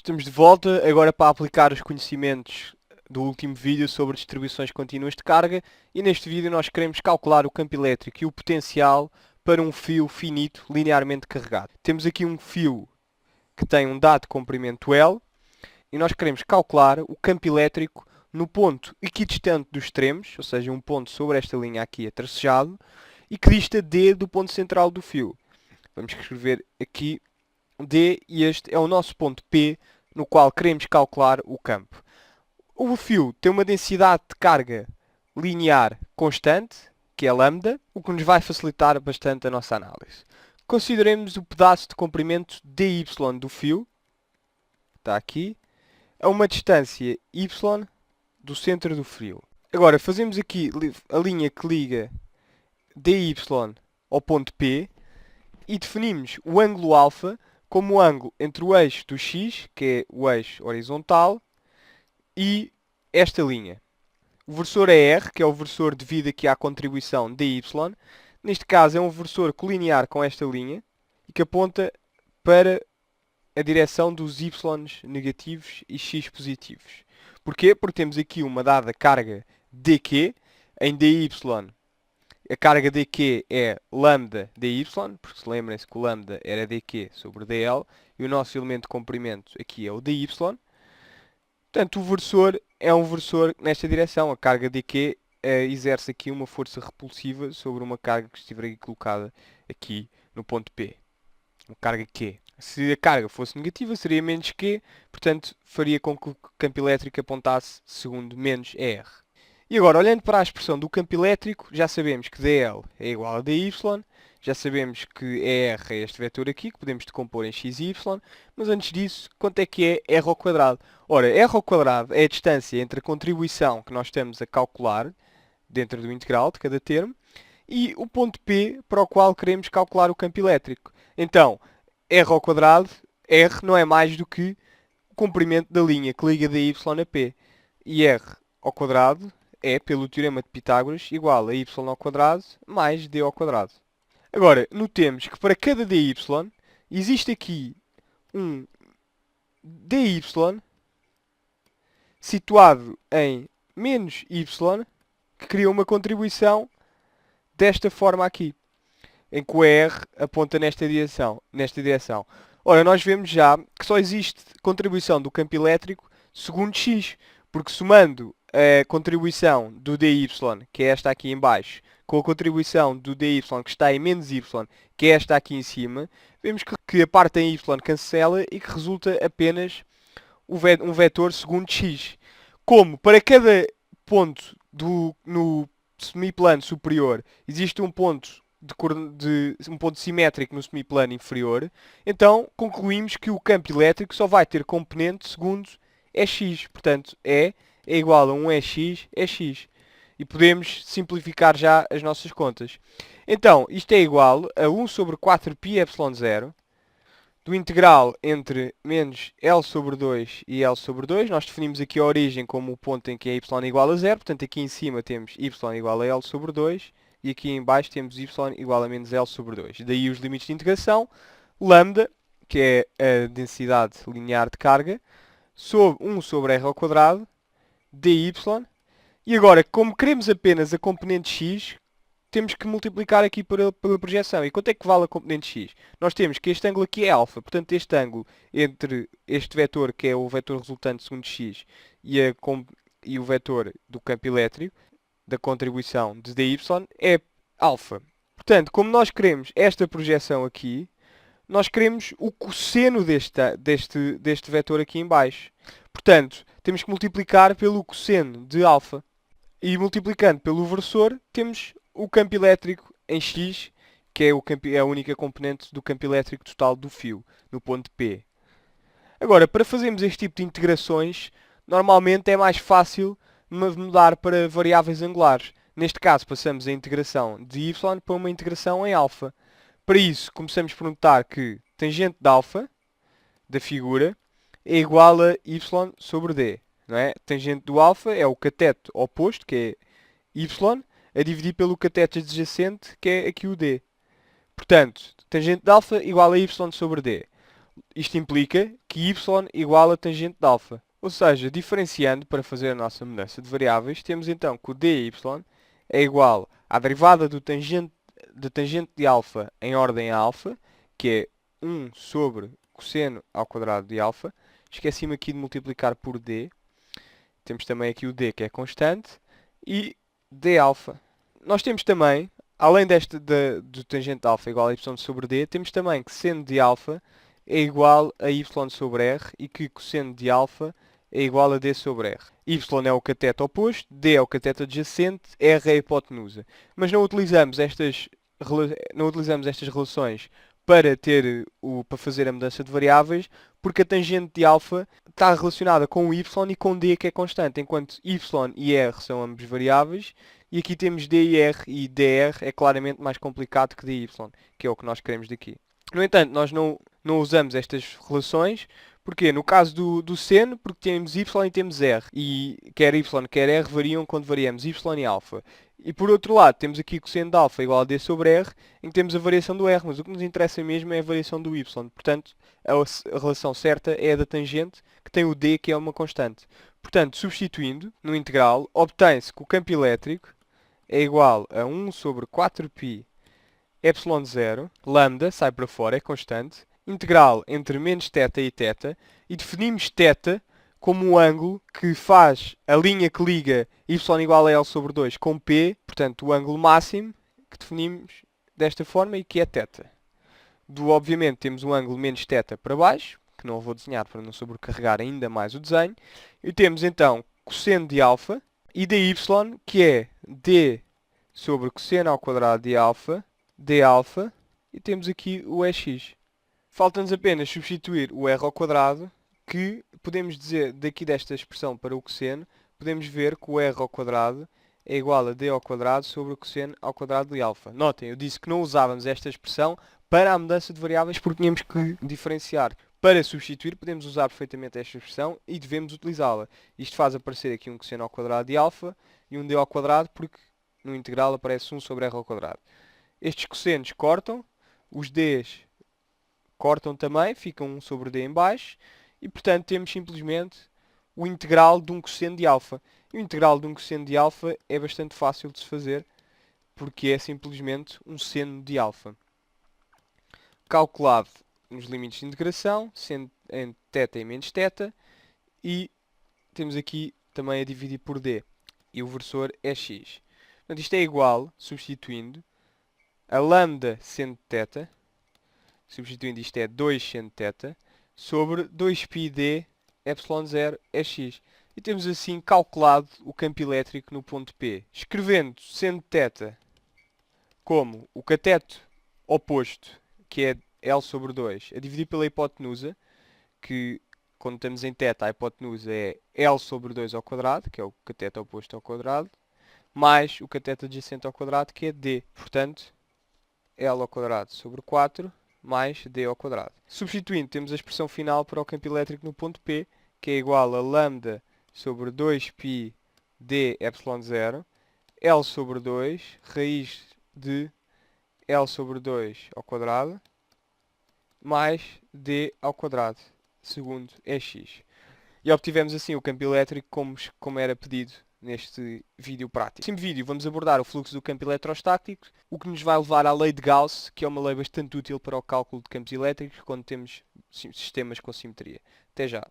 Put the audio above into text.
Estamos de volta agora para aplicar os conhecimentos do último vídeo sobre distribuições contínuas de carga e neste vídeo nós queremos calcular o campo elétrico e o potencial para um fio finito linearmente carregado. Temos aqui um fio que tem um dado comprimento L e nós queremos calcular o campo elétrico no ponto equidistante dos extremos, ou seja, um ponto sobre esta linha aqui atracejado e que dista D do ponto central do fio. Vamos escrever aqui D e este é o nosso ponto P no qual queremos calcular o campo. O fio tem uma densidade de carga linear constante, que é lambda, o que nos vai facilitar bastante a nossa análise. Consideremos o pedaço de comprimento dy do fio, está aqui, a uma distância y do centro do fio. Agora, fazemos aqui a linha que liga dy ao ponto P e definimos o ângulo alfa como o ângulo entre o eixo do x, que é o eixo horizontal, e esta linha. O versor é R, que é o versor devido aqui à contribuição dy. Neste caso é um versor colinear com esta linha e que aponta para a direção dos y negativos e x positivos. Porquê? Porque temos aqui uma dada carga dq em dy. A carga dq é lambda dy, porque se lembrem-se que o lambda era dq sobre dl, e o nosso elemento de comprimento aqui é o dy. Portanto, o versor é um versor nesta direção. A carga dq exerce aqui uma força repulsiva sobre uma carga que estiver aqui colocada aqui no ponto P. Uma carga Q. Se a carga fosse negativa, seria menos Q, portanto, faria com que o campo elétrico apontasse segundo menos ER. E agora, olhando para a expressão do campo elétrico, já sabemos que dl é igual a dy, já sabemos que ER é este vetor aqui, que podemos decompor em x e y, mas antes disso, quanto é que é R ao quadrado? Ora, R ao quadrado é a distância entre a contribuição que nós estamos a calcular, dentro do integral de cada termo, e o ponto P para o qual queremos calcular o campo elétrico. Então, R ao quadrado, R não é mais do que o comprimento da linha que liga dy a P. E R ao quadrado é, pelo teorema de Pitágoras, igual a y ao quadrado mais d ao quadrado. Agora, notemos que para cada dy existe aqui um dy situado em menos y, que cria uma contribuição desta forma aqui, em que o R aponta nesta direção. Ora, nós vemos já que só existe contribuição do campo elétrico segundo x, porque somando a contribuição do dy, que é esta aqui em baixo, com a contribuição do dy, que está em menos y, que é esta aqui em cima, vemos que a parte em y cancela e que resulta apenas um vetor segundo x. Como para cada ponto no semiplano superior existe um ponto um ponto simétrico no semiplano inferior, então concluímos que o campo elétrico só vai ter componente segundo EX. Portanto, E é igual a 1 EX. E podemos simplificar já as nossas contas. Então, isto é igual a 1 sobre 4πε0 do integral entre menos L sobre 2 e L sobre 2. Nós definimos aqui a origem como o ponto em que é y igual a 0. Portanto, aqui em cima temos y igual a L sobre 2. E aqui em baixo temos y igual a menos L sobre 2. Daí os limites de integração. Lambda, que é a densidade linear de carga, sobre 1 sobre r ao quadrado, dy. E agora, como queremos apenas a componente x, temos que multiplicar aqui pela projeção. E quanto é que vale a componente x? Nós temos que este ângulo aqui é alfa. Portanto, este ângulo entre este vetor, que é o vetor resultante segundo x, e o vetor do campo elétrico, da contribuição de dy, é alfa. Portanto, como nós queremos esta projeção aqui, nós queremos o cosseno deste vetor aqui em baixo. Portanto, temos que multiplicar pelo cosseno de alfa. E multiplicando pelo versor, temos o campo elétrico em x, que é a única componente do campo elétrico total do fio, no ponto P. Agora, para fazermos este tipo de integrações, normalmente é mais fácil mudar para variáveis angulares. Neste caso, passamos a integração de y para uma integração em alfa. Para isso, começamos por notar que tangente de alfa, da figura, é igual a y sobre d. Não é? Tangente do alfa é o cateto oposto, que é y, a dividir pelo cateto adjacente, que é aqui o d. Portanto, tangente de alfa igual a y sobre d. Isto implica que y igual a tangente de alfa. Ou seja, diferenciando para fazer a nossa mudança de variáveis, temos então que o dy é igual à derivada da tangente de alfa em ordem a alfa, que é 1 sobre cosseno ao quadrado de alfa. Esqueci-me aqui de multiplicar por d. Temos também aqui o d, que é constante, e d alfa. Nós temos também, além do tangente de alfa igual a y sobre d, temos também que seno de alfa é igual a y sobre r e que cosseno de alfa é igual a d sobre r. Y é o cateto oposto, d é o cateto adjacente, r é a hipotenusa. Mas não utilizamos estas relações para fazer a mudança de variáveis, porque a tangente de alfa está relacionada com o y e com d, que é constante, enquanto y e r são ambos variáveis, e aqui temos d e r, e dr é claramente mais complicado que dy, que é o que nós queremos daqui. No entanto, nós não usamos estas relações, porque no caso do seno, porque temos y e temos r, e quer y quer r variam quando variamos y e alfa. E por outro lado, temos aqui cosseno de alfa igual a d sobre r, em que temos a variação do r, mas o que nos interessa mesmo é a variação do y. Portanto, a relação certa é a da tangente, que tem o d, que é uma constante. Portanto, substituindo no integral, obtém-se que o campo elétrico é igual a 1 sobre 4π ε0, lambda sai para fora, é constante, integral entre menos θ e θ, e definimos θ como o ângulo que faz a linha que liga y igual a L sobre 2 com P, portanto o ângulo máximo que definimos desta forma e que é θ. Obviamente temos um ângulo menos θ para baixo, que não vou desenhar para não sobrecarregar ainda mais o desenho, e temos então cosseno de alfa e dy, que é d sobre cosseno ao quadrado de alfa, d alfa, e temos aqui o EX. Falta-nos apenas substituir o r ao quadrado, que podemos dizer daqui desta expressão para o cosseno, podemos ver que o r ao quadrado é igual a d ao quadrado sobre o cosseno ao quadrado de alfa. Notem, eu disse que não usávamos esta expressão para a mudança de variáveis porque tínhamos que diferenciar. Para substituir, podemos usar perfeitamente esta expressão e devemos utilizá-la. Isto faz aparecer aqui um cosseno ao quadrado de alfa e um d ao quadrado, porque no integral aparece 1 sobre r ao quadrado. Estes cossenos cortam, os d's cortam também, ficam 1 sobre d em baixo, e portanto temos simplesmente o integral de um cosseno de alfa. E o integral de um cosseno de alfa é bastante fácil de se fazer, porque é simplesmente um seno de alfa. Calculado nos limites de integração, sendo em θ e menos θ, e temos aqui também a dividir por d, e o versor é x. Portanto, isto é igual, substituindo, a lambda seno θ, substituindo isto é 2 seno θ, sobre 2πd ε0 é x. E temos assim calculado o campo elétrico no ponto P. Escrevendo seno θ como o cateto oposto, que é L sobre 2, a dividir pela hipotenusa, que quando estamos em θ, a hipotenusa é L sobre 2 ao quadrado, que é o cateto oposto ao quadrado, mais o cateto adjacente ao quadrado, que é d. Portanto, L ao quadrado sobre 4 mais d ao quadrado. Substituindo, temos a expressão final para o campo elétrico no ponto P, que é igual a lambda sobre 2π d ε0, L sobre 2, raiz de L sobre 2 ao quadrado, mais d ao quadrado, segundo é x. E obtivemos assim o campo elétrico como era pedido neste vídeo prático. Neste vídeo vamos abordar o fluxo do campo eletrostático, o que nos vai levar à lei de Gauss, que é uma lei bastante útil para o cálculo de campos elétricos quando temos sistemas com simetria. Até já!